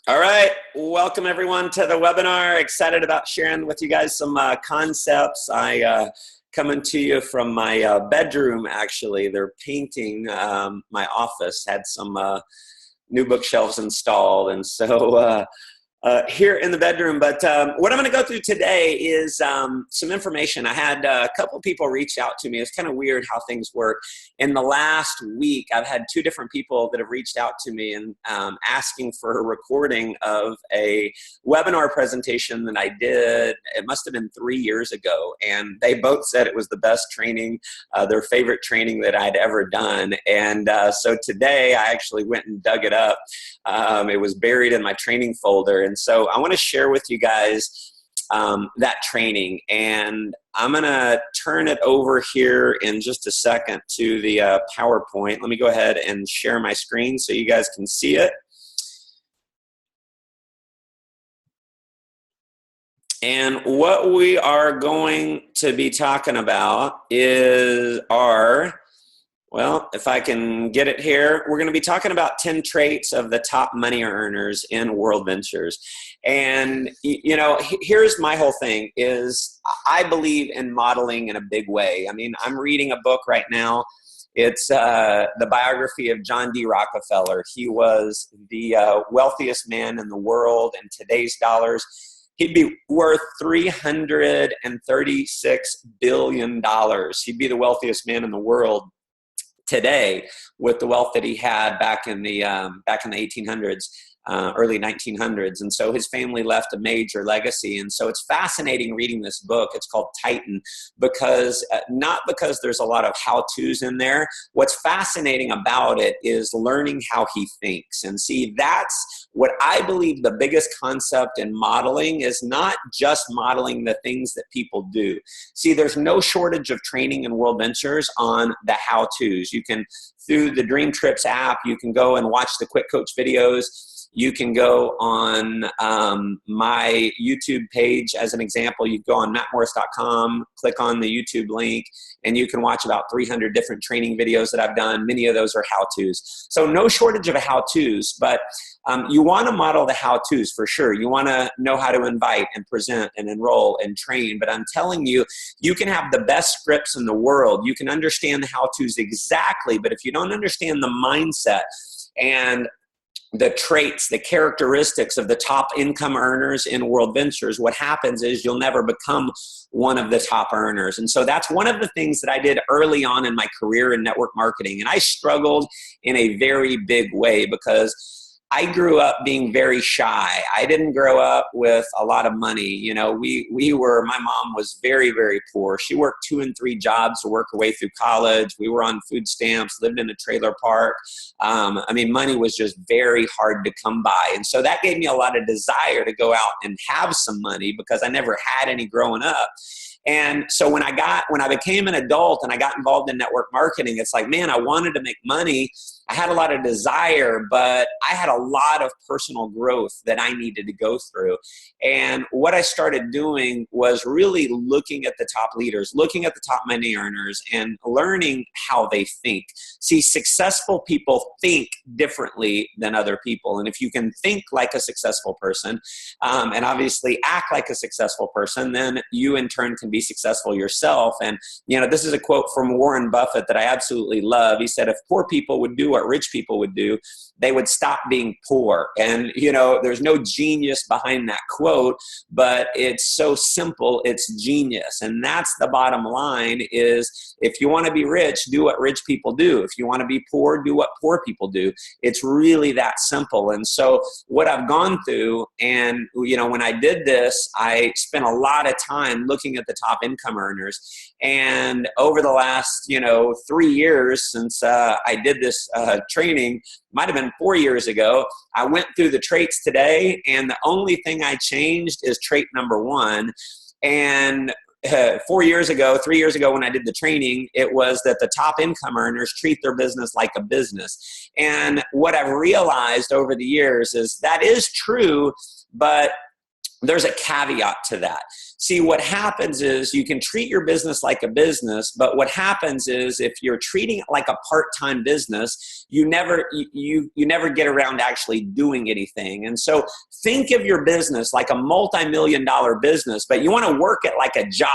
All right, welcome everyone to the webinar. Excited about sharing with you guys some concepts. Coming to you from my bedroom, actually. They're painting my office, had some new bookshelves installed, and so here in the bedroom. But what I'm going to go through today is some information. I had a couple people reach out to me. It's kind of weird how things work. In the last week, I've had two different people that have reached out to me and asking for a recording of a webinar presentation that I did. It must have been 3 years ago. And they both said it was the best training, their favorite training that I'd ever done. And so today I actually went and dug it up. It was buried in my training folder. And so I want to share with you guys that training. And I'm going to turn it over here in just a second to the PowerPoint. Let me go ahead and share my screen so you guys can see it. And what we are going to be talking about is well, if I can get it here, we're going to be talking about 10 traits of the top money earners in Worldventures. And, you know, here's my whole thing is I believe in modeling in a big way. I mean, I'm reading a book right now. It's the biography of John D. Rockefeller. He was the wealthiest man in the world in today's dollars. He'd be worth $336 billion. He'd be the wealthiest man in the world today with the wealth that he had back in the 1800s, early 1900s. And so his family left a major legacy. And so it's fascinating reading this book. It's called Titan because not because there's a lot of how-tos in there. What's fascinating about it is learning how he thinks. And see, that's what I believe the biggest concept in modeling is, not just modeling the things that people do. See, there's no shortage of training in Worldventures on the how-tos. You can, through the Dream Trips app, you can go and watch the Quick Coach videos. You can go on my YouTube page. As an example, you go on mattmorris.com, click on the YouTube link, and you can watch about 300 different training videos that I've done. Many of those are how-tos. So no shortage of how-tos, but you want to model the how-tos for sure. You want to know how to invite and present and enroll and train. But I'm telling you, you can have the best scripts in the world. You can understand the how-tos exactly, but if you don't understand the mindset and the traits, the characteristics of the top income earners in Worldventures, what happens is you'll never become one of the top earners. And so that's one of the things that I did early on in my career in network marketing. And I struggled in a very big way because I grew up being very shy. I didn't grow up with a lot of money. You know, my mom was very, very poor. She worked 2 and 3 jobs to work her way through college. We were on food stamps, lived in a trailer park. I mean, money was just very hard to come by. And so that gave me a lot of desire to go out and have some money because I never had any growing up. And so when I became an adult and I got involved in network marketing, it's like, man, I wanted to make money. I had a lot of desire, but I had a lot of personal growth that I needed to go through. And what I started doing was really looking at the top leaders, looking at the top money earners, and learning how they think. See, successful people think differently than other people. And if you can think like a successful person, and obviously act like a successful person, then you in turn can be successful yourself. And, you know, this is a quote from Warren Buffett that I absolutely love. He said, if poor people would do what rich people would do, they would stop being poor. And, you know, there's no genius behind that quote, but it's so simple, it's genius. And that's the bottom line is, if you want to be rich, do what rich people do. If you want to be poor, do what poor people do. It's really that simple. And so what I've gone through, and, you know, when I did this, I spent a lot of time looking at the top income earners. And over the last, 3 years since I did this training, might have been 4 years ago, I went through the traits today, and the only thing I changed is trait number 1. And 3 years ago, when I did the training, it was that the top income earners treat their business like a business. And what I've realized over the years is that is true, but there's a caveat to that. See, what happens is you can treat your business like a business, but what happens is if you're treating it like a part-time business, you never get around to actually doing anything. And so think of your business like a multi-million-dollar business, but you want to work it like a job.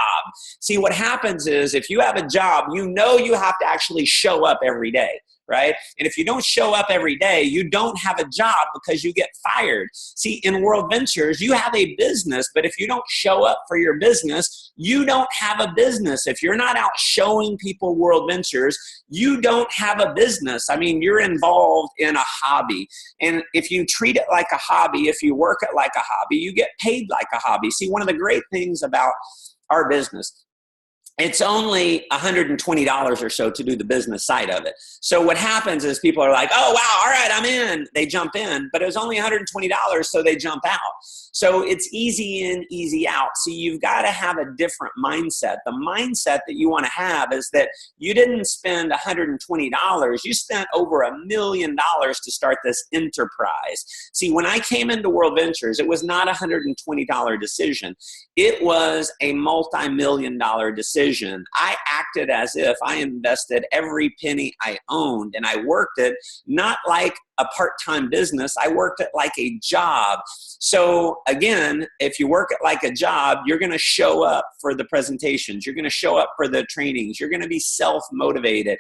See, what happens is if you have a job, you have to actually show up every day. Right? And if you don't show up every day, you don't have a job because you get fired. See, in Worldventures, you have a business, but if you don't show up for your business, you don't have a business. If you're not out showing people Worldventures, you don't have a business. I mean, you're involved in a hobby. And if you treat it like a hobby, if you work it like a hobby, you get paid like a hobby. See, one of the great things about our business, it's only $120 or so to do the business side of it. So what happens is people are like, oh, wow, all right, I'm in. They jump in, but it was only $120, so they jump out. So it's easy in, easy out. See, you've got to have a different mindset. The mindset that you want to have is that you didn't spend $120. You spent over $1 million to start this enterprise. See, when I came into Worldventures, it was not a $120 decision. It was a multi-million-dollar decision. I acted as if I invested every penny I owned, and I worked it not like a part-time business. I worked it like a job. So again, if you work it like a job, you're going to show up for the presentations. You're going to show up for the trainings. You're going to be self-motivated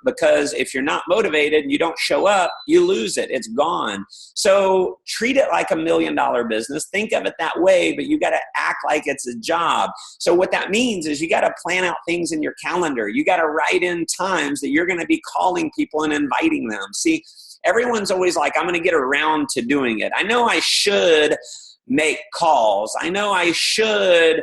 because if you're not motivated and you don't show up, you lose it. It's gone. So treat it like $1 million business. Think of it that way, but you got to act like it's a job. So what that means is you got to plan out things in your calendar. You got to write in times that you're going to be calling people and inviting them. See, everyone's always like, I'm going to get around to doing it. I know I should make calls. I know I should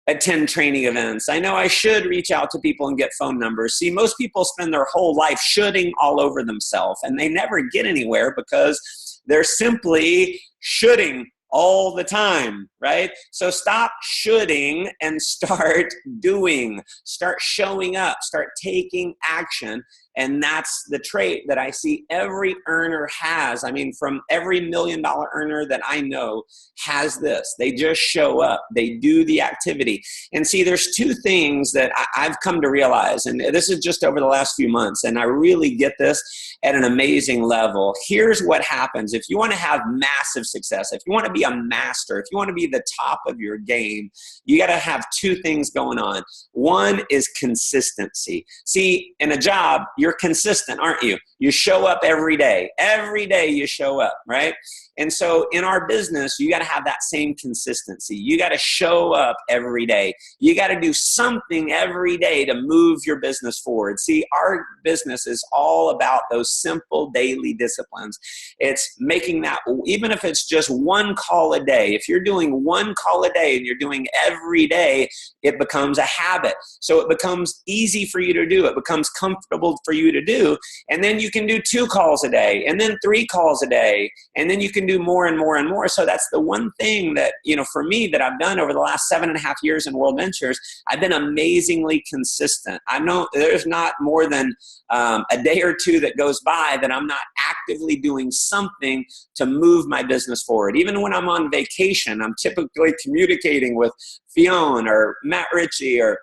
attend training events. I know I should reach out to people and get phone numbers. See, most people spend their whole life shoulding all over themselves, and they never get anywhere because they're simply shoulding all the time, right? So stop shoulding and start doing. Start showing up. Start taking action. And that's the trait that I see every earner has. I mean, from every $1 million earner that I know has this. They just show up. They do the activity. And see, there's two things that I've come to realize, and this is just over the last few months, and I really get this at an amazing level. Here's what happens. If you want to have massive success, if you want to be a master, if you want to be the top of your game, you got to have two things going on. One is consistency. See, in a job, you're consistent, aren't you? You show up every day. Every day you show up, right? And so in our business, you got to have that same consistency. You got to show up every day. You got to do something every day to move your business forward. See, our business is all about those simple daily disciplines. It's making that, even if it's just one call a day, if you're doing one call a day and you're doing every day, it becomes a habit. So it becomes easy for you to do. It becomes comfortable for you to do. And then you can do 2 calls a day, and then 3 calls a day, and then you can do more and more and more. So that's the one thing that, for me, that I've done over the last 7.5 years in Worldventures. I've been amazingly consistent. I know there's not more than a day or 2 that goes by that I'm not actively doing something to move my business forward. Even when I'm on vacation, I'm typically communicating with Fiona or Matt Ritchie or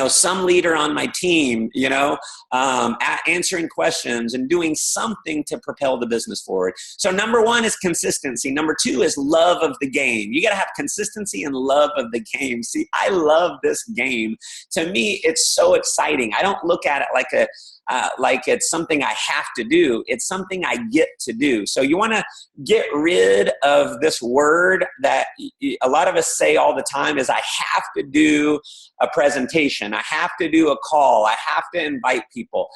some leader on my team, answering questions and doing something to propel the business forward. So number 1 is consistency. Number 2 is love of the game. You got to have consistency and love of the game. See, I love this game. To me, it's so exciting. I don't look at it like it's something I have to do. It's something I get to do. So you want to get rid of this word that a lot of us say all the time is I have to do a presentation. I have to do a call. I have to invite people.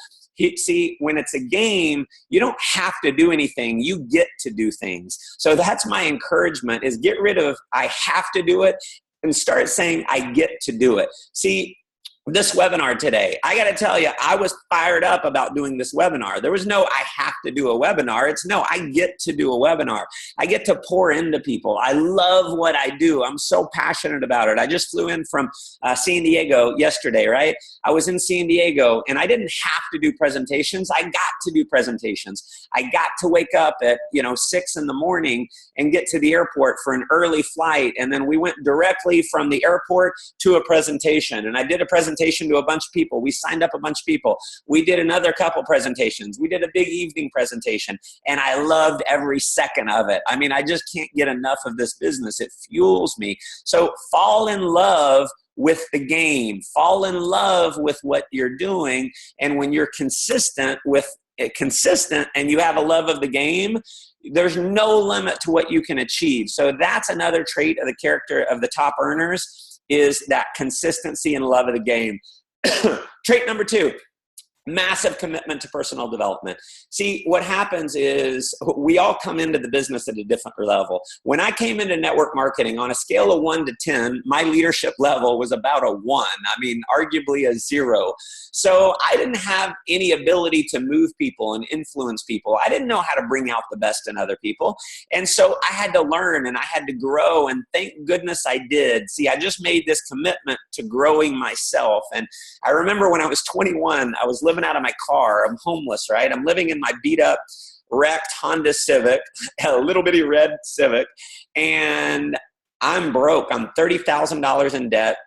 See, when it's a game, you don't have to do anything. You get to do things. So that's my encouragement, is get rid of I have to do it and start saying I get to do it. See, this webinar today. I got to tell you, I was fired up about doing this webinar. There was no, I have to do a webinar. It's no, I get to do a webinar. I get to pour into people. I love what I do. I'm so passionate about it. I just flew in from San Diego yesterday, right? I was in San Diego and I didn't have to do presentations. I got to do presentations. I got to wake up at, 6 in the morning and get to the airport for an early flight. And then we went directly from the airport to a presentation. And I did a presentation to a bunch of people. We signed up a bunch of people. We did another couple presentations. We did a big evening presentation, and I loved every second of it. I mean, I just can't get enough of this business. It fuels me. So fall in love with the game. Fall in love with what you're doing. And when you're consistent and you have a love of the game, there's no limit to what you can achieve. So that's another trait of the character of the top earners, is that consistency and love of the game. Trait number 2, massive commitment to personal development. See, what happens is we all come into the business at a different level. When I came into network marketing, on a scale of 1 to 10, my leadership level was about a 1. I mean, arguably a 0. So I didn't have any ability to move people and influence people. I didn't know how to bring out the best in other people. And so I had to learn and I had to grow, and thank goodness I did. See, I just made this commitment to growing myself. And I remember when I was 21, I was living out of my car. I'm homeless, right? I'm living in my beat up, wrecked Honda Civic, a little bitty red Civic, and I'm broke. I'm $30,000 in debt.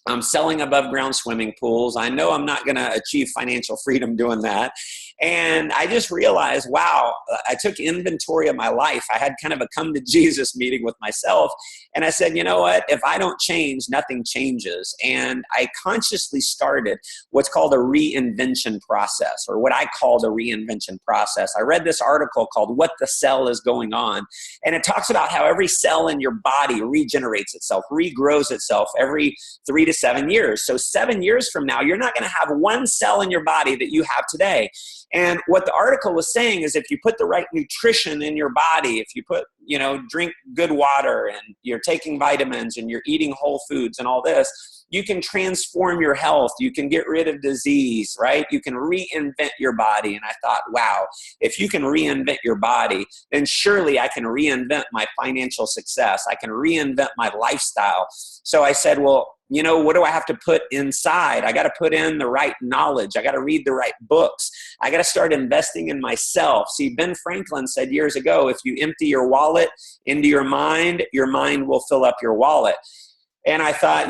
I'm selling above ground swimming pools. I know I'm not going to achieve financial freedom doing that. And I just realized, wow, I took inventory of my life. I had kind of a come to Jesus meeting with myself. And I said, you know what? If I don't change, nothing changes. And I consciously started what's called a reinvention process, or what I call the reinvention process. I read this article called What the Cell is Going On. And it talks about how every cell in your body regenerates itself, regrows itself every 3 to 7 years. So 7 years from now, you're not going to have one cell in your body that you have today. And what the article was saying is, if you put the right nutrition in your body, if you put, drink good water, and you're taking vitamins, and you're eating whole foods and all this, you can transform your health. You can get rid of disease, right? You can reinvent your body. And I thought, wow, if you can reinvent your body, then surely I can reinvent my financial success. I can reinvent my lifestyle. So I said, well, what do I have to put inside? I got to put in the right knowledge. I got to read the right books. I got to start investing in myself. See, Ben Franklin said years ago, if you empty your wallet into your mind will fill up your wallet. And I thought,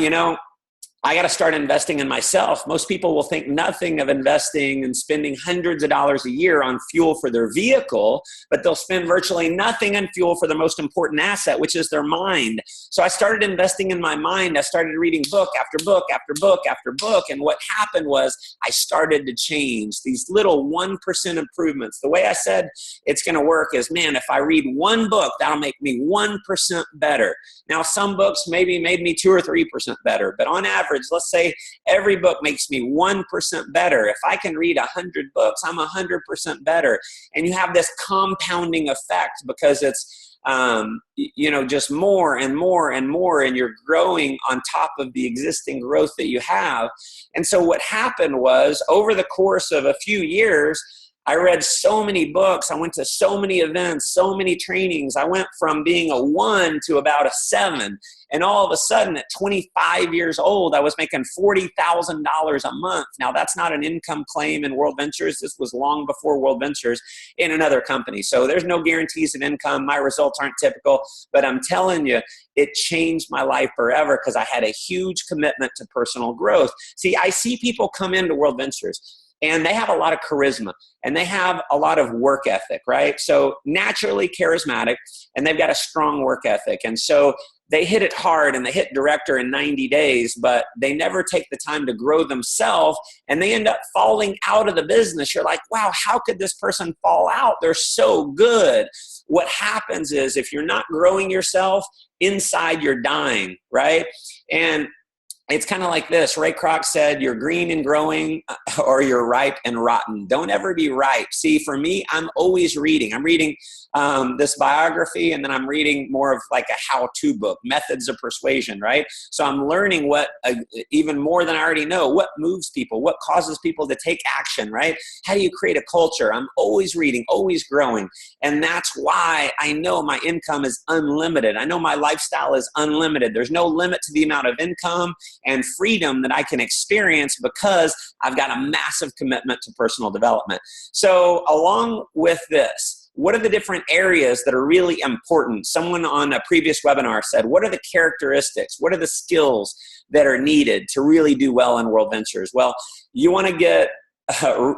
I got to start investing in myself. Most people will think nothing of investing and spending hundreds of dollars a year on fuel for their vehicle, but they'll spend virtually nothing on fuel for the most important asset, which is their mind. So I started investing in my mind. I started reading book after book after book after book. And what happened was I started to change these little 1% improvements. The way I said it's going to work is, man, if I read one book, that'll make me 1% better. Now, some books maybe made me 2 or 3% better, but on average, let's say every book makes me 1% better. If I can read 100 books, I'm 100% better. And you have this compounding effect because it's, just more and more and more, and you're growing on top of the existing growth that you have. And so what happened was, over the course of a few years, I read so many books. I went to so many events, so many trainings. I went from being a 1 to about a 7. And all of a sudden, at 25 years old, I was making $40,000 a month. Now, that's not an income claim in Worldventures. This was long before Worldventures in another company. So there's no guarantees of income. My results aren't typical. But I'm telling you, it changed my life forever because I had a huge commitment to personal growth. See, I see people come into Worldventures, and they have a lot of charisma, and they have a lot of work ethic, right? So naturally charismatic, and they've got a strong work ethic. And so they hit it hard, and they hit director in 90 days, but they never take the time to grow themselves, and they end up falling out of the business. You're like, wow, how could this person fall out? They're so good. What happens is, if you're not growing yourself, inside you're dying, right? And it's kind of like this. Ray Kroc said, you're green and growing or you're ripe and rotten. Don't ever be ripe. See, for me, I'm always reading. I'm reading this biography, and then I'm reading more of like a how-to book, Methods of Persuasion, right? So I'm learning what, even more than I already know, what moves people, what causes people to take action, right? How do you create a culture? I'm always reading, always growing. And that's why I know my income is unlimited. I know my lifestyle is unlimited. There's no limit to the amount of income and freedom that I can experience because I've got a massive commitment to personal development. So along with this, what are the different areas that are really important? Someone on a previous webinar said, what are the characteristics? What are the skills that are needed to really do well in Worldventures? Well, you want to get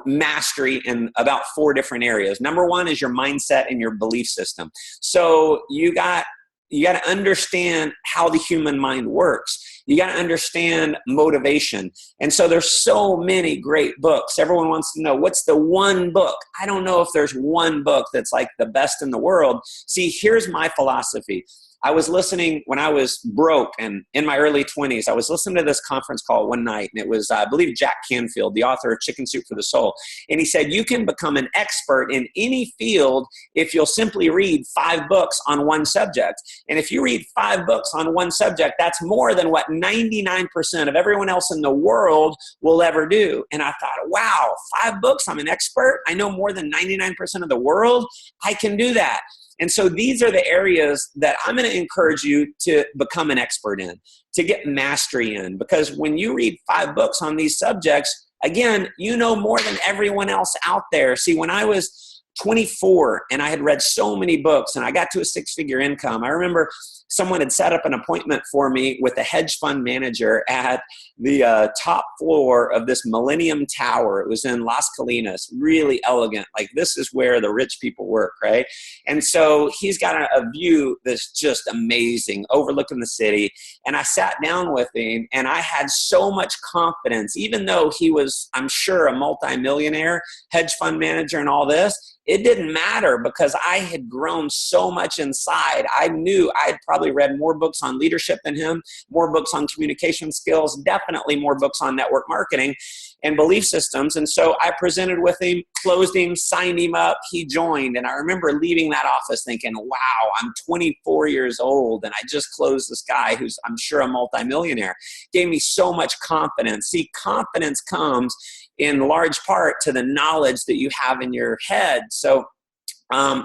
mastery in about 4 different areas. Number 1 is your mindset and your belief system. So you got to understand how the human mind works. You got to understand motivation. And so there's so many great books. Everyone wants to know, what's the one book? I don't know if there's one book that's like the best in the world. See, here's my philosophy. I was listening when I was broke and in my early 20s. I was listening to this conference call one night, and it was, I believe, Jack Canfield, the author of Chicken Soup for the Soul. And he said, you can become an expert in any field if you'll simply read 5 books on one subject. And if you read 5 books on one subject, that's more than what 99% of everyone else in the world will ever do. And I thought, wow, 5 books, I'm an expert. I know more than 99% of the world. I can do that. And so these are the areas that I'm going to encourage you to become an expert in, to get mastery in. Because when you read 5 books on these subjects, again, you know more than everyone else out there. See, when I was 24 and I had read so many books and I got to a 6-figure income, I remember someone had set up an appointment for me with a hedge fund manager at the top floor of this Millennium Tower. It was in Las Colinas, really elegant. Like, this is where the rich people work, right? And so he's got a view that's just amazing, overlooking the city. And I sat down with him, and I had so much confidence, even though he was, I'm sure, a multimillionaire, hedge fund manager and all this. It didn't matter because I had grown so much inside. I knew I'd probably read more books on leadership than him, more books on communication skills, definitely more books on network marketing and belief systems. And so I presented with him, closed him, signed him up. He joined. And I remember leaving that office thinking, wow, I'm 24 years old and I just closed this guy who's, I'm sure, a multimillionaire. Gave me so much confidence. See, confidence comes in large part to the knowledge that you have in your head. So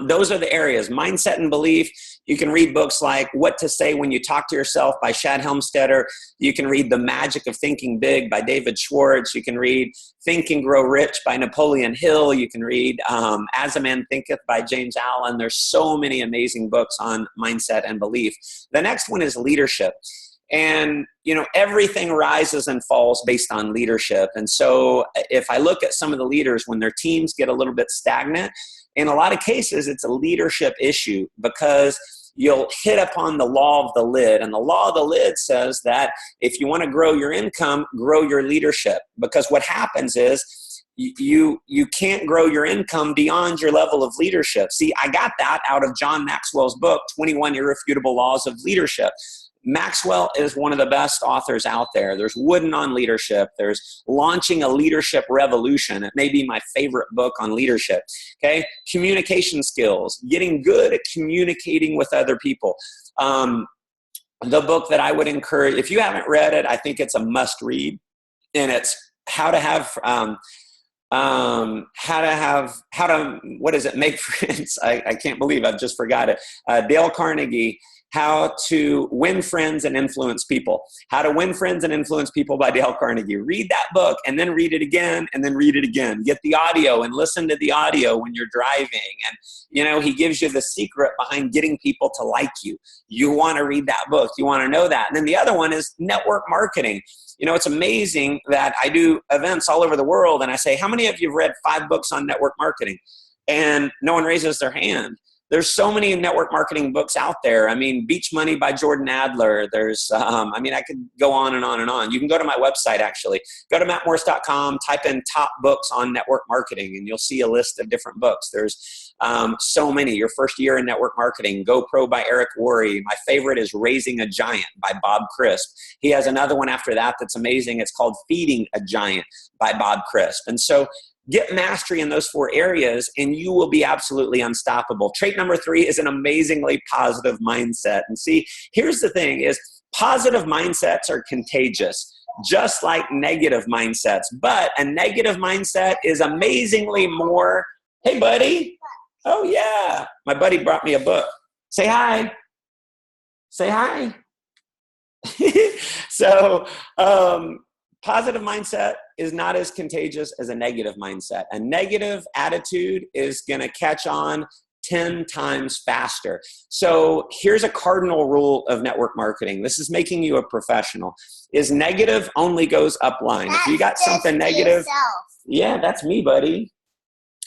those are the areas, mindset and belief. You can read books like What to Say When You Talk to Yourself by Shad Helmstetter. You can read The Magic of Thinking Big by David Schwartz. You can read Think and Grow Rich by Napoleon Hill. You can read As a Man Thinketh by James Allen. There's so many amazing books on mindset and belief. The next one is leadership. And, you know, everything rises and falls based on leadership. And so if I look at some of the leaders, when their teams get a little bit stagnant, in a lot of cases, it's a leadership issue because you'll hit upon the law of the lid. And the law of the lid says that if you want to grow your income, grow your leadership. Because what happens is you can't grow your income beyond your level of leadership. See, I got that out of John Maxwell's book, 21 Irrefutable Laws of Leadership. Maxwell is one of the best authors out there. There's Wooden on Leadership. There's Launching a Leadership Revolution. It may be my favorite book on leadership. Okay, communication skills, getting good at communicating with other people. The book that I would encourage, if you haven't read it, I think it's a must read, and it's how to make friends. I can't believe I've just forgot it. Dale Carnegie. How to Win Friends and Influence People. How to Win Friends and Influence People by Dale Carnegie. Read that book and then read it again and then read it again. Get the audio and listen to the audio when you're driving. And, you know, he gives you the secret behind getting people to like you. You want to read that book. You want to know that. And then the other one is network marketing. You know, it's amazing that I do events all over the world and I say, how many of you have read 5 books on network marketing? And no one raises their hand. There's so many network marketing books out there. I mean, Beach Money by Jordan Adler. There's, I mean, I could go on and on and on. You can go to my website, actually. Go to mattmorris.com, type in top books on network marketing, and you'll see a list of different books. There's so many. Your First Year in Network Marketing, Go Pro by Eric Worre. My favorite is Raising a Giant by Bob Crisp. He has another one after that that's amazing. It's called Feeding a Giant by Bob Crisp. And so get mastery in those 4 areas and you will be absolutely unstoppable. Trait number 3 is an amazingly positive mindset. And see, here's the thing is positive mindsets are contagious, just like negative mindsets. But a negative mindset is amazingly more, hey buddy. Oh yeah. My buddy brought me a book. Say hi. Say hi. So, positive mindset is not as contagious as a negative mindset. A negative attitude is going to catch on 10 times faster. So here's a cardinal rule of network marketing. This is making you a professional. Is negative only goes upline. If you got something negative, yeah, that's me, buddy.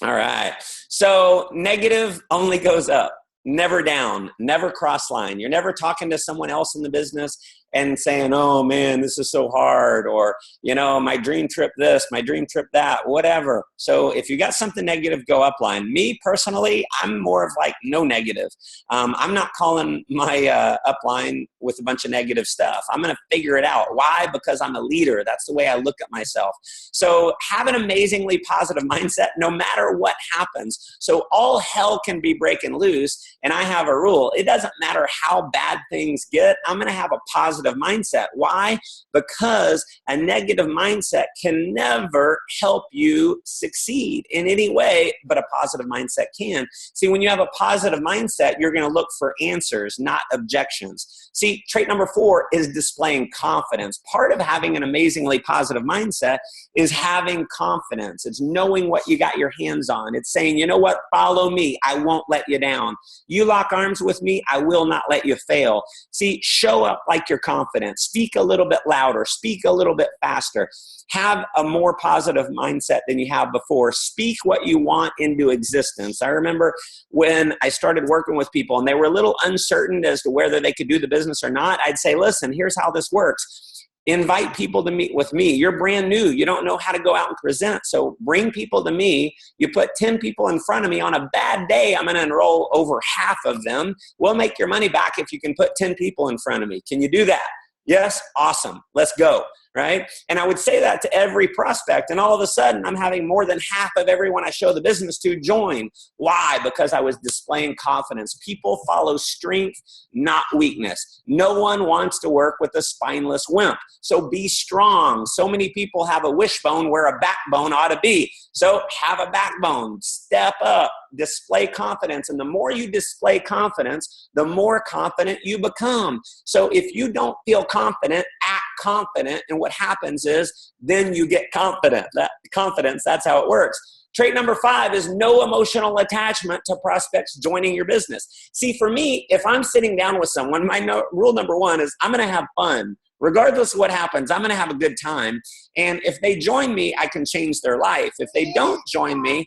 All right. So negative only goes up. Never down, never cross line. You're never talking to someone else in the business and saying, oh man, this is so hard, or, you know, my dream trip this, my dream trip that, whatever. So if you got something negative, go upline. Me personally, I'm more of like no negative. I'm not calling my upline with a bunch of negative stuff. I'm going to figure it out. Why? Because I'm a leader. That's the way I look at myself. So have an amazingly positive mindset no matter what happens. So all hell can be breaking loose. And I have a rule. It doesn't matter how bad things get. I'm going to have a positive mindset. Why? Because a negative mindset can never help you succeed in any way, but a positive mindset can. See, when you have a positive mindset, you're going to look for answers, not objections. See, trait number 4 is displaying confidence. Part of having an amazingly positive mindset is having confidence. It's knowing what you got your hands on. It's saying, you know what? Follow me. I won't let you down. You lock arms with me. I will not let you fail. See, show up like you're confident. Speak a little bit louder. Speak a little bit faster. Have a more positive mindset than you have before. Speak what you want into existence. I remember when I started working with people and they were a little uncertain as to whether they could do the business or not. I'd say, listen, here's how this works. Invite people to meet with me. You're brand new. You don't know how to go out and present. So bring people to me. You put 10 people in front of me. On a bad day, I'm going to enroll over half of them. We'll make your money back if you can put 10 people in front of me. Can you do that? Yes? Awesome. Let's go. Right? And I would say that to every prospect. And all of a sudden, I'm having more than half of everyone I show the business to join. Why? Because I was displaying confidence. People follow strength, not weakness. No one wants to work with a spineless wimp. So be strong. So many people have a wishbone where a backbone ought to be. So have a backbone. Step up. Display confidence. And the more you display confidence, the more confident you become. So if you don't feel confident, act confident. And what happens is then you get confident. That confidence, that's how it works. Trait number 5 is no emotional attachment to prospects joining your business. See, for me, if I'm sitting down with someone, rule number 1 is I'm going to have fun. Regardless of what happens, I'm going to have a good time. And if they join me, I can change their life. If they don't join me,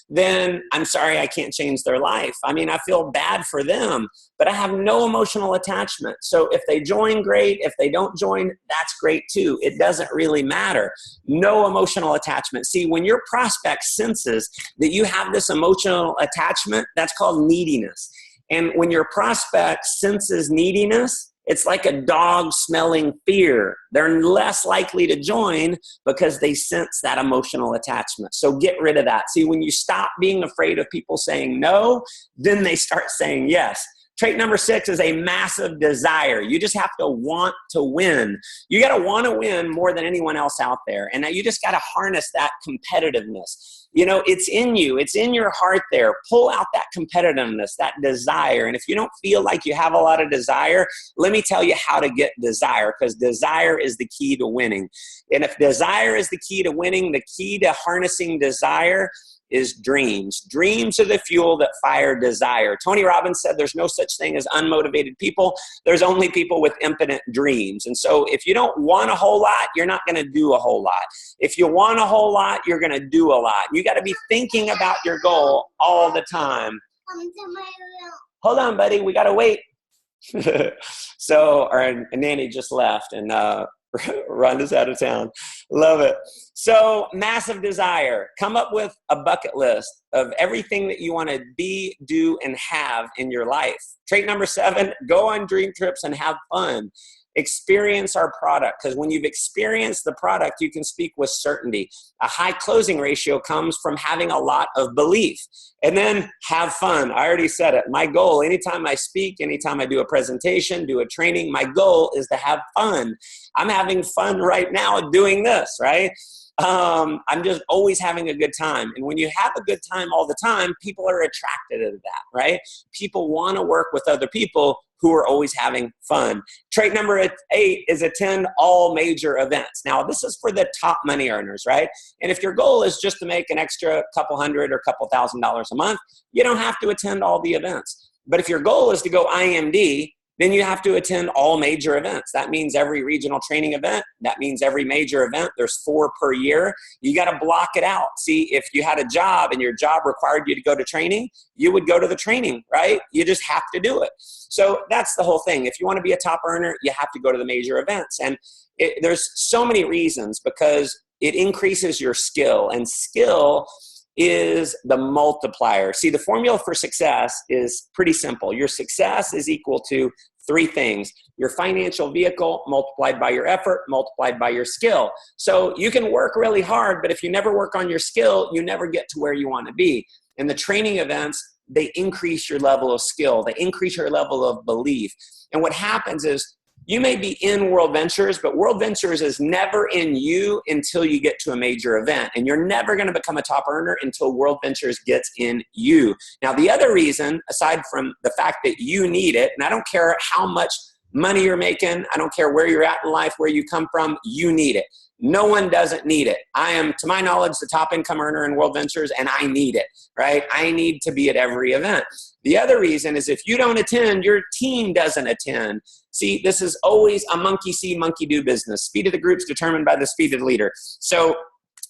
then I'm sorry, I can't change their life. I mean, I feel bad for them, but I have no emotional attachment. So if they join, great. If they don't join, that's great too. It doesn't really matter. No emotional attachment. See, when your prospect senses that you have this emotional attachment, that's called neediness. And when your prospect senses neediness, it's like a dog smelling fear. They're less likely to join because they sense that emotional attachment. So get rid of that. See, when you stop being afraid of people saying no, then they start saying yes. Trait number 6 is a massive desire. You just have to want to win. You got to want to win more than anyone else out there. And now you just got to harness that competitiveness. You know, it's in you. It's in your heart there. Pull out that competitiveness, that desire. And if you don't feel like you have a lot of desire, let me tell you how to get desire, because desire is the key to winning. And if desire is the key to winning, the key to harnessing desire is dreams. Dreams are the fuel that fire desire. Tony Robbins said there's no such thing as unmotivated people. There's only people with impotent dreams. And so if you don't want a whole lot, you're not going to do a whole lot. If you want a whole lot, you're going to do a lot. You got to be thinking about your goal all the time. Hold on, buddy. We got to wait. So our nanny just left, and Rhonda's out of town. Love it. So massive desire. Come up with a bucket list of everything that you want to be, do, and have in your life. Trait number 7, go on dream trips and have fun. Experience our product, because when you've experienced the product, you can speak with certainty. A high closing ratio comes from having a lot of belief. And then have fun. I already said it. My goal, anytime I speak, anytime I do a presentation, do a training, my goal is to have fun. I'm having fun right now doing this, right? I'm just always having a good time. And when you have a good time all the time, people are attracted to that, right? People want to work with other people who are always having fun. Trait number 8 is attend all major events. Now, this is for the top money earners, right? And if your goal is just to make an extra couple hundred or couple $1,000s a month, you don't have to attend all the events. But if your goal is to go IMD, then you have to attend all major events. That means every regional training event. That means every major event. There's 4 per year. You got to block it out. See, if you had a job and your job required you to go to training, you would go to the training, right? You just have to do it. So that's the whole thing. If you want to be a top earner, you have to go to the major events. And there's so many reasons, because it increases your skill, and skill is the multiplier. See, the formula for success is pretty simple. Your success is equal to 3 things: your financial vehicle multiplied by your effort multiplied by your skill. So you can work really hard, but if you never work on your skill, you never get to where you want to be. And the training events, they increase your level of skill. They increase your level of belief. And what happens is, you may be in Worldventures, but Worldventures is never in you until you get to a major event. And you're never going to become a top earner until Worldventures gets in you. Now, the other reason, aside from the fact that you need it, and I don't care how much money you're making, I don't care where you're at in life, where you come from, you need it. No one doesn't need it. I am, to my knowledge, the top income earner in Worldventures, and I need it, right? I need to be at every event. The other reason is, if you don't attend, your team doesn't attend. See, this is always a monkey see, monkey do business. Speed of the group's determined by the speed of the leader. So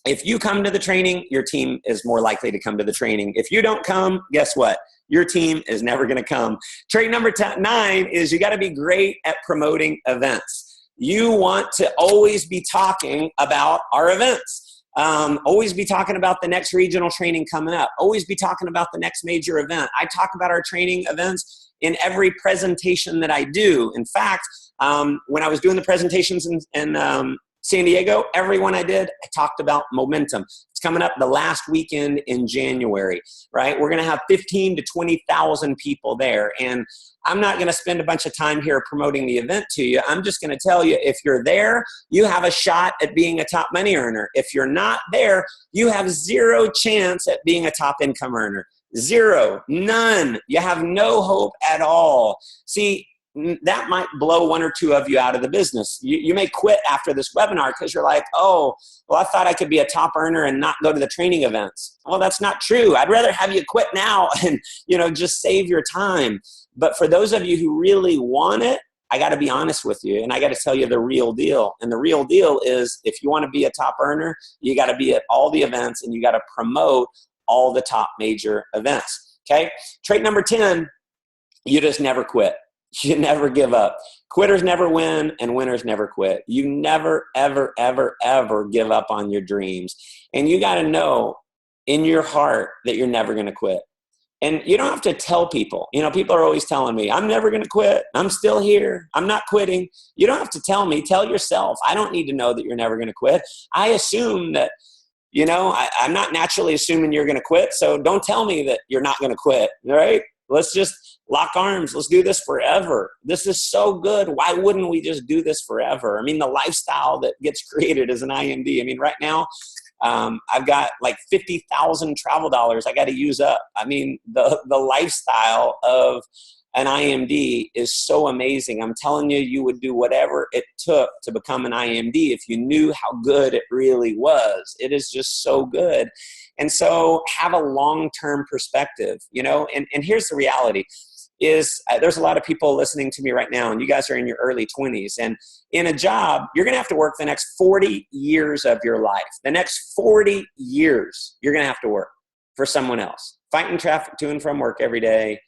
if you come to the training, your team is more likely to come to the training. If you don't come, guess what? Your team is never going to come. Trait number 9 is, you got to be great at promoting events. You want to always be talking about our events. Always be talking about the next regional training coming up. Always be talking about the next major event. I talk about our training events in every presentation that I do. In fact, when I was doing the presentations in San Diego, every one I did, I talked about momentum. It's coming up the last weekend in January, right? We're going to have 15 to 20,000 people there. And I'm not going to spend a bunch of time here promoting the event to you. I'm just going to tell you, if you're there, you have a shot at being a top money earner. If you're not there, you have 0 chance at being a top income earner. 0, none. You have no hope at all. See, that might blow 1 or 2 of you out of the business. You may quit after this webinar because you're like, oh, well, I thought I could be a top earner and not go to the training events. Well, that's not true. I'd rather have you quit now and, just save your time. But for those of you who really want it, I got to be honest with you, and I got to tell you the real deal. And the real deal is, if you want to be a top earner, you got to be at all the events, and you got to promote all the top major events. Okay. Trait number 10, you just never quit. You never give up. Quitters never win, and winners never quit. You never, ever, ever, ever give up on your dreams. And you got to know in your heart that you're never going to quit. And you don't have to tell people. People are always telling me, I'm never going to quit. I'm still here. I'm not quitting. You don't have to tell me. Tell yourself. I don't need to know that you're never going to quit. I assume that, I'm not naturally assuming you're going to quit. So don't tell me that you're not going to quit. All right? Let's just lock arms. Let's do this forever. This is so good. Why wouldn't we just do this forever? The lifestyle that gets created as an IMD. Right now, I've got like 50,000 travel dollars I got to use up. The lifestyle of an IMD is so amazing. I'm telling you, you would do whatever it took to become an IMD if you knew how good it really was. It is just so good. And so have a long-term perspective, and here's the reality is there's a lot of people listening to me right now, and you guys are in your early 20s, and in a job, you're going to have to work the next 40 years of your life. The next 40 years, you're going to have to work for someone else, fighting traffic to and from work every day,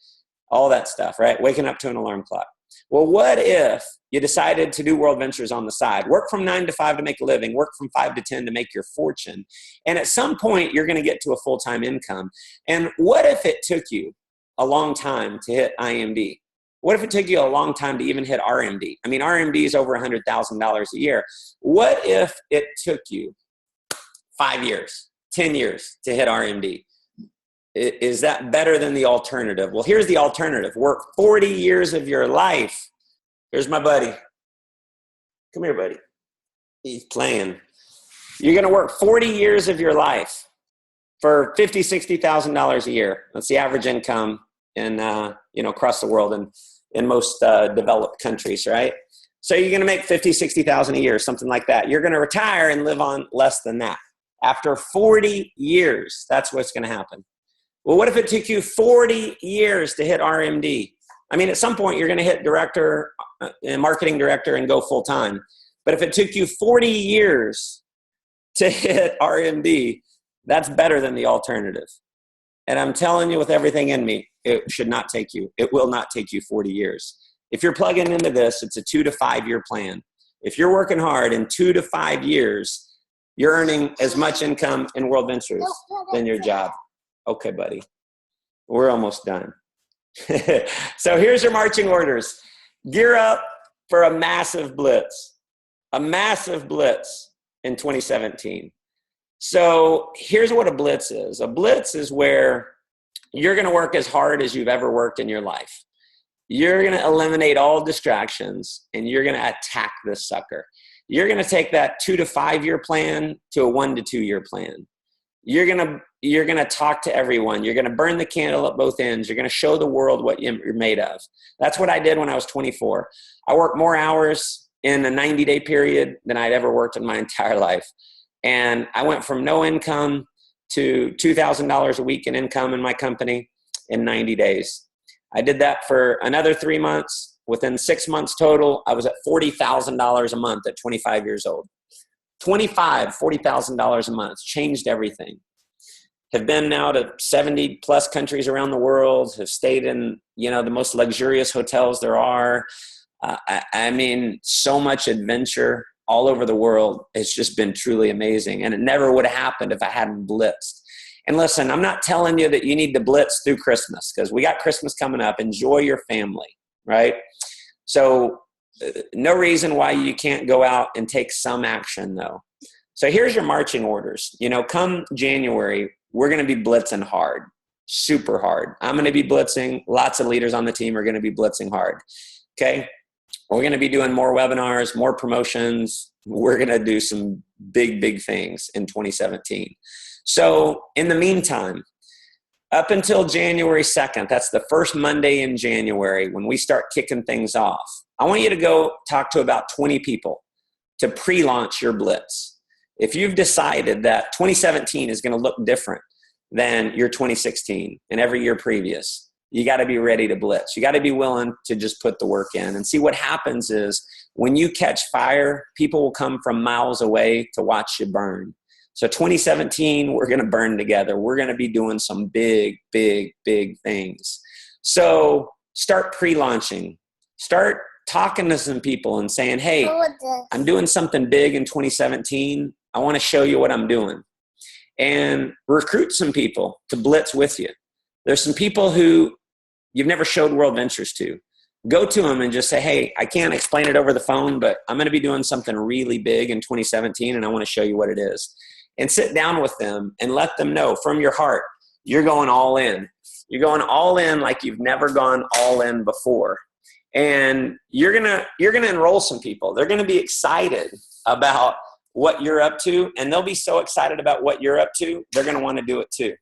all that stuff, right? Waking up to an alarm clock. Well, what if you decided to do Worldventures on the side? Work from 9 to 5 to make a living, work from 5 to 10 to make your fortune. And at some point, you're going to get to a full-time income. And what if it took you a long time to hit IMD? What if it took you a long time to even hit RMD? I mean, RMD is over $100,000 a year. What if it took you 5 years, 10 years to hit RMD? Is that better than the alternative? Well, here's the alternative. Work 40 years of your life. Here's my buddy. Come here, buddy. He's playing. You're going to work 40 years of your life for $50,000, $60,000 a year. That's the average income in, across the world and in most developed countries, right? So you're going to make $50,000, $60,000 a year, something like that. You're going to retire and live on less than that. After 40 years, that's what's going to happen. Well, what if it took you 40 years to hit RMD? I mean, at some point, you're going to hit director and marketing director and go full time. But if it took you 40 years to hit RMD, that's better than the alternative. And I'm telling you with everything in me, it should not take you. It will not take you 40 years. If you're plugging into this, it's a 2 to 5 year plan. If you're working hard in 2 to 5 years, you're earning as much income in Worldventures than your job. Okay, buddy, we're almost done. So here's your marching orders. Gear up for a massive blitz in 2017. So here's what a blitz is. A blitz is where you're going to work as hard as you've ever worked in your life. You're going to eliminate all distractions, and you're going to attack this sucker. You're going to take that 2 to 5 year plan to a 1 to 2 year plan. You're going to talk to everyone. You're going to burn the candle at both ends. You're going to show the world what you're made of. That's what I did when I was 24. I worked more hours in a 90-day period than I'd ever worked in my entire life. And I went from no income to $2,000 a week in income in my company in 90 days. I did that for another 3 months. Within 6 months total, I was at $40,000 a month at 25 years old. $40,000 a month, changed everything. Have been now to 70 plus countries around the world, have stayed in, the most luxurious hotels there are. I mean, so much adventure all over the world. It's just been truly amazing. And it never would have happened if I hadn't blitzed. And listen, I'm not telling you that you need to blitz through Christmas, because we got Christmas coming up. Enjoy your family, right? So no reason why you can't go out and take some action, though. So here's your marching orders. Come January, we're going to be blitzing hard, super hard. I'm going to be blitzing. Lots of leaders on the team are going to be blitzing hard. Okay. We're going to be doing more webinars, more promotions. We're going to do some big, big things in 2017. So in the meantime, up until January 2nd, that's the first Monday in January when we start kicking things off, I want you to go talk to about 20 people to pre-launch your blitz. If you've decided that 2017 is going to look different than your 2016 and every year previous, you got to be ready to blitz. You got to be willing to just put the work in. And see, what happens is when you catch fire, people will come from miles away to watch you burn. So 2017, we're going to burn together. We're going to be doing some big, big, big things. So start pre-launching. Start talking to some people and saying, hey, I'm doing something big in 2017. I want to show you what I'm doing. And recruit some people to blitz with you. There's some people who you've never showed Worldventures to. Go to them and just say, hey, I can't explain it over the phone, but I'm going to be doing something really big in 2017, and I want to show you what it is. And sit down with them and let them know from your heart, you're going all in. You're going all in like you've never gone all in before. And you're gonna enroll some people. They're going to be excited about what you're up to, and they'll be so excited about what you're up to, they're going to want to do it too.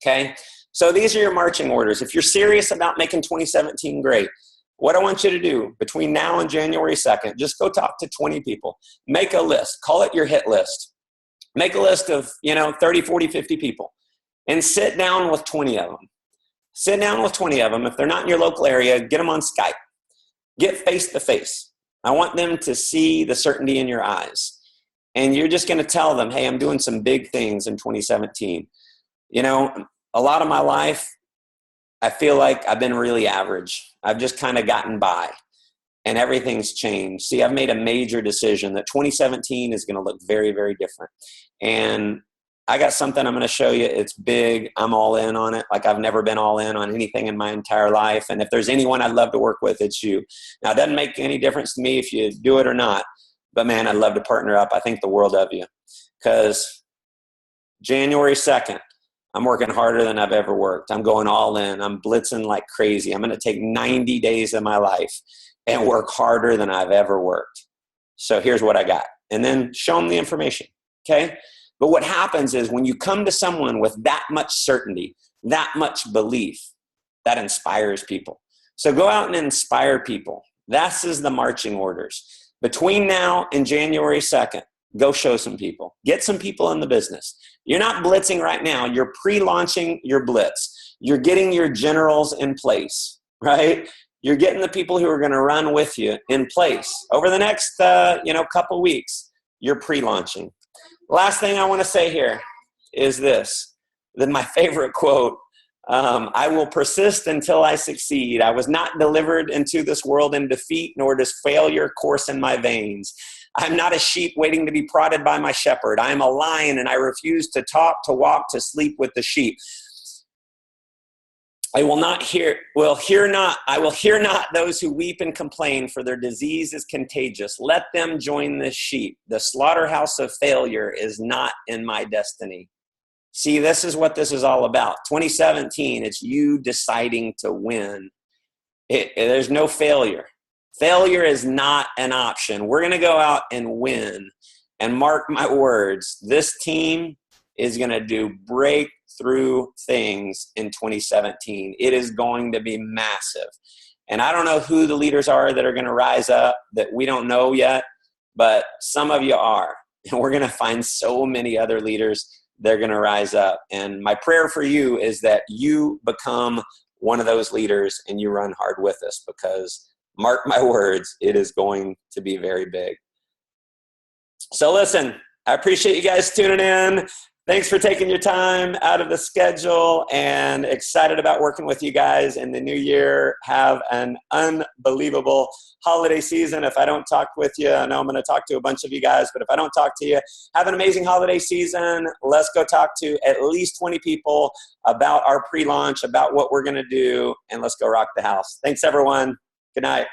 Okay? So these are your marching orders. If you're serious about making 2017 great, what I want you to do between now and January 2nd, just go talk to 20 people. Make a list. Call it your hit list. Make a list of, 30, 40, 50 people and sit down with 20 of them. Sit down with 20 of them. If they're not in your local area, get them on Skype. Get face to face. I want them to see the certainty in your eyes. And you're just going to tell them, hey, I'm doing some big things in 2017. A lot of my life, I feel like I've been really average. I've just kind of gotten by and everything's changed. See, I've made a major decision that 2017 is going to look very, very different. And I got something I'm going to show you. It's big. I'm all in on it. Like I've never been all in on anything in my entire life. And if there's anyone I'd love to work with, it's you. Now, it doesn't make any difference to me if you do it or not. But man, I'd love to partner up. I think the world of you. Because January 2nd, I'm working harder than I've ever worked. I'm going all in. I'm blitzing like crazy. I'm going to take 90 days of my life and work harder than I've ever worked. So here's what I got. And then show them the information. Okay? But what happens is when you come to someone with that much certainty, that much belief, that inspires people. So go out and inspire people. This is the marching orders. Between now and January 2nd, go show some people. Get some people in the business. You're not blitzing right now. You're pre-launching your blitz. You're getting your generals in place, right? You're getting the people who are going to run with you in place. Over the next couple weeks, you're pre-launching. Last thing I want to say here is this. Then my favorite quote, I will persist until I succeed. I was not delivered into this world in defeat, nor does failure course in my veins. I'm not a sheep waiting to be prodded by my shepherd. I am a lion, and I refuse to talk, to walk, to sleep with the sheep. I will hear not those who weep and complain, for their disease is contagious. Let them join the sheep. The slaughterhouse of failure is not in my destiny. See, this is what this is all about. 2017, it's you deciding to win. There's no failure. Failure is not an option. We're going to go out and win. And mark my words, this team is going to do breakthrough things in 2017. It is going to be massive. And I don't know who the leaders are that are going to rise up that we don't know yet, but some of you are. And we're going to find so many other leaders that are going to rise up. And my prayer for you is that you become one of those leaders and you run hard with us, because mark my words, it is going to be very big. So listen, I appreciate you guys tuning in. Thanks for taking your time out of the schedule, and excited about working with you guys in the new year. Have an unbelievable holiday season. If I don't talk with you, I know I'm going to talk to a bunch of you guys, but if I don't talk to you, have an amazing holiday season. Let's go talk to at least 20 people about our pre-launch, about what we're going to do, and let's go rock the house. Thanks, everyone. Good night.